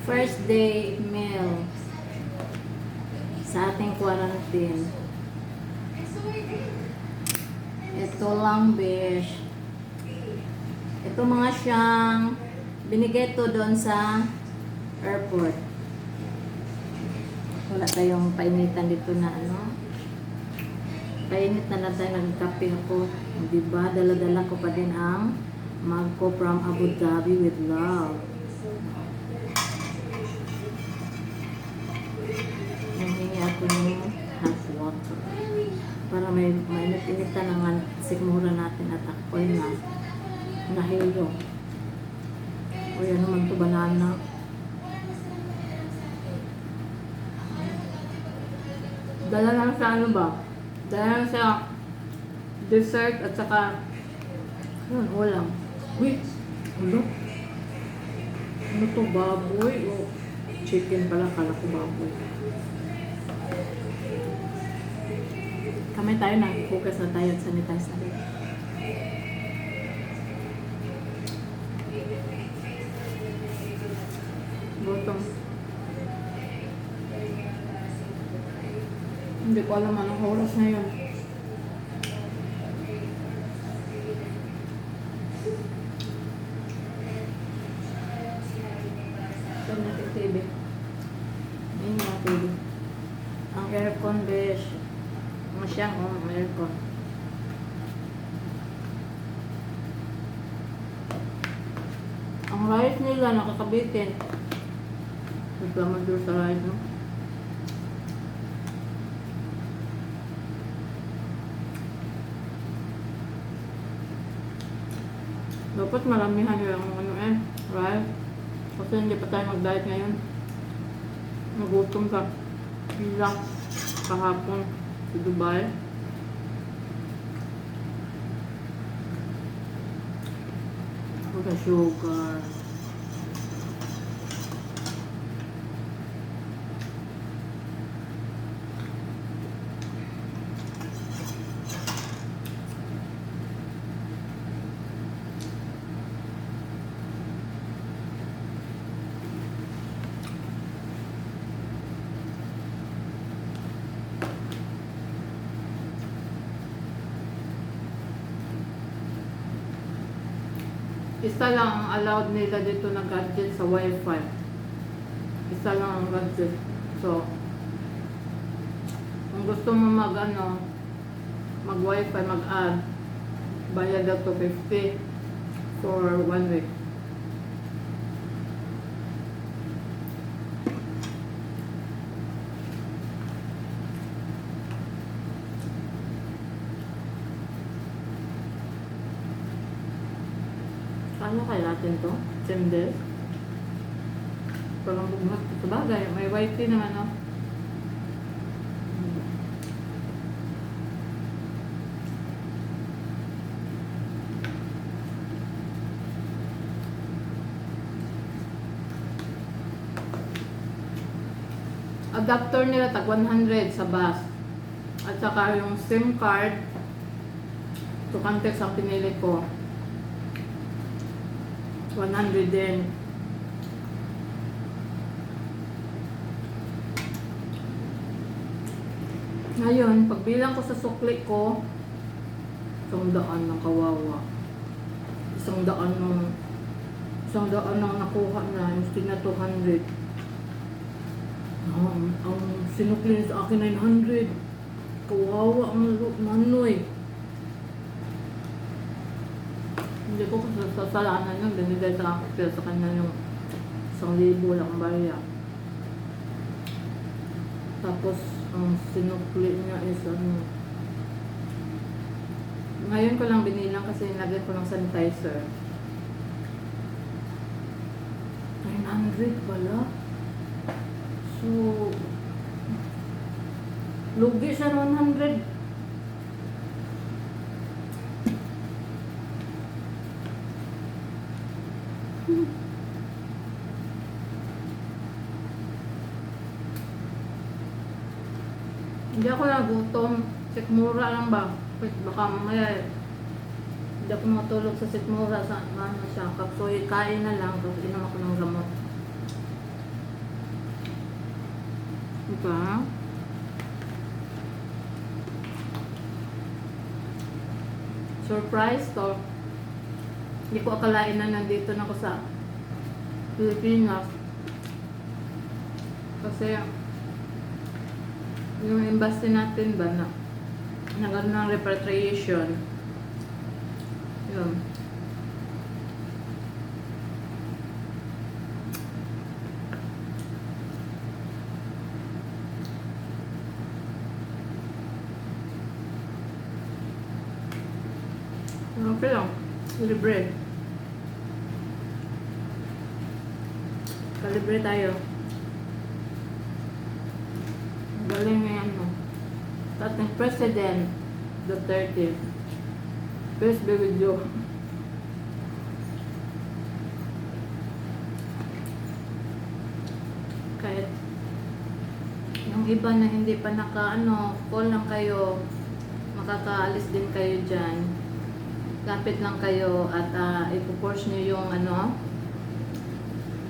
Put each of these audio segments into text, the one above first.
First day meal sa ating quarantine. Ito lang, besh. Ito mga siyang binigay to doon sa airport. Wala tayong painitan dito na ano. Painit na lang tayo, nagkape ako. Diba? Dala-dala ko pa din ang mug ko from Abu Dhabi with love. Nanghingi ako ng hot water. Para may mainit-initan ang sikmura natin at ako'y na nahilo. O yan naman to, banana. Dala lang sa ano ba? Dala lang sa dessert at saka yun, ulam. Wait, ano? Ano to, baboy? O chicken pala, kala ko baboy. Kamay tayo na, focus na tayo at sanitize na rin. Botong. Hindi ko alam anong oras na yun. Ito natin TV. Ayun mga TV. Ang aircon, besh. Masyang aircon. Ang rice nila nakakabitin. Naglamador sa rice, no? Dapat maramihan yung ano rice. Kasi hindi pa tayo mag-diet ngayon. Nagutom sa pila kahapon sa Dubai. Wala sugar. Isa lang ang allowed nila dito na gadget sa wifi. Isa lang ang gadget. So, kung gusto mo mag wifi, mag-add, bayad daw to 50 for 1 week. Ano kaya natin to? Same day? Parang bugmat. Sabagay, may wifi naman, no? Adapter nila tag 100 sa bus. At saka yung SIM card to context ang pinili ko. 100 din. Ngayon, pagbilang ko sa sukli ko, 100 ng kawawa. 100 ng nakuha na, instead na 200. Ang sinukli sa akin 900. Kawawa ang manoy. Hindi ko kasalanan yun. Binigay sa akin sa kanya yung 1,000 lang bariya. Tapos, ang sinukli niya is ngayon ko lang binilang kasi nilagay ko ng sanitizer. 900 pala. So, lugi siya 100. Hindi ako nagutom. Sikmura lang ba? Baka mamaya hindi ako matulog sa sikmura sa ano siya. Kapsoy, kain na lang. Tapos inom ako ng gamot. Diba? Surprise to. Hindi ko akalain na nandito na ako sa Pilipinas. Kasi yung embassy natin ba na nagkaroon ng repatriation. Yun. Okay lang. Libre. Kalibre tayo. Galing na yan mo. Dating President Duterte. Peace be with you. Kahit yung iba na hindi pa call lang kayo, makakaalis din kayo dyan. Lapit lang kayo at ipo-force nyo yung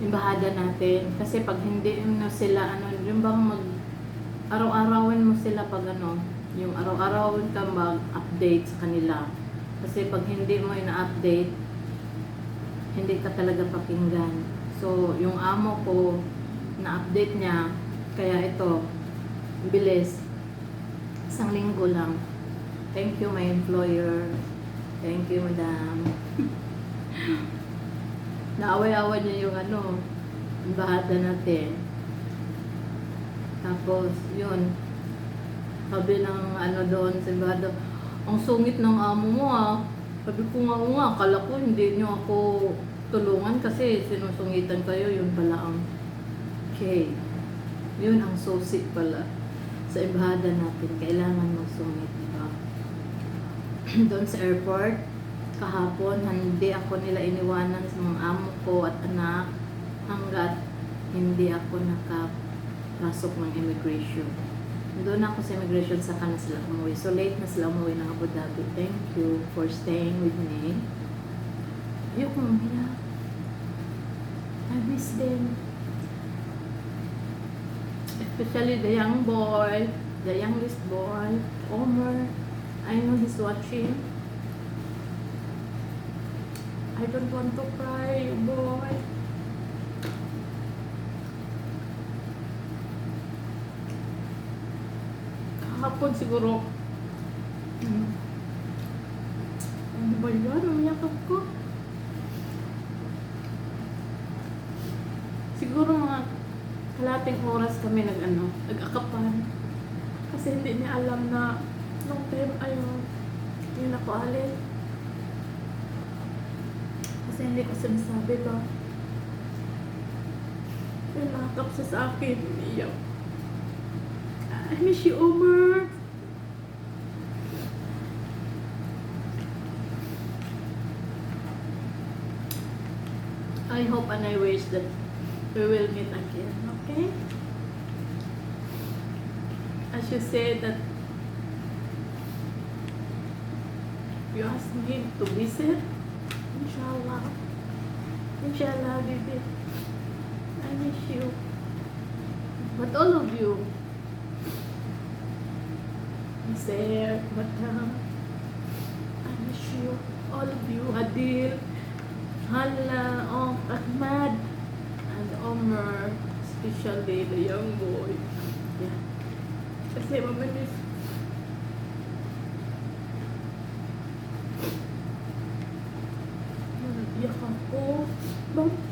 embahada natin. Kasi pag hindi mo sila, yung bang araw-arawin mo sila pag yung araw-arawin ka mag-update sa kanila. Kasi pag hindi mo ina-update, hindi ka talaga pakinggan. So, yung amo ko, na-update niya, kaya ito, bilis. 1 linggo lang. Thank you, my employer. Thank you, madam. Naaway-away niya yung embahada natin. Tapos, yun. Sabi ng doon sa embahada, ang sungit ng amo mo Sabi ko nga, akala ko hindi niyo ako tulungan kasi sinusungitan kayo. Yun pala ang okay. Yun ang susi pala. Sa embahada natin, kailangan magsungit, diba? Doon sa airport, kahapon, hindi ako nila iniwanan sa mga amo ko at anak hanggat hindi ako nakapasok ng immigration. Doon ako sa immigration, saka na sila umuwi. So, late na sila umuwi ng Abu Dhabi. Thank you for staying with me. Ayoko umiyak. I miss them. Especially the young boy, the youngest boy, Omar. I know he's watching. I don't want to cry, boy. Kahapon siguro. Ano ba yun? Umiyak ako. Siguro mga kalating oras kami nag-akapan. Kasi hindi niya alam na nung time yun ako alis. Kasi hindi ko sinasabi ba. Kaya nakakap siya sa akin. Iyak. I miss you, Omar. I hope and I wish that we will meet again, okay? As you said that you asked me to visit, inshallah. Inshallah, baby. I miss you. But all of you, Sir, Batam, I miss you. All of you, Adil, Hala, Ahmad, and Omar, especially the young boy. Yeah. Kasi mamanis. Iyak ako. Bakit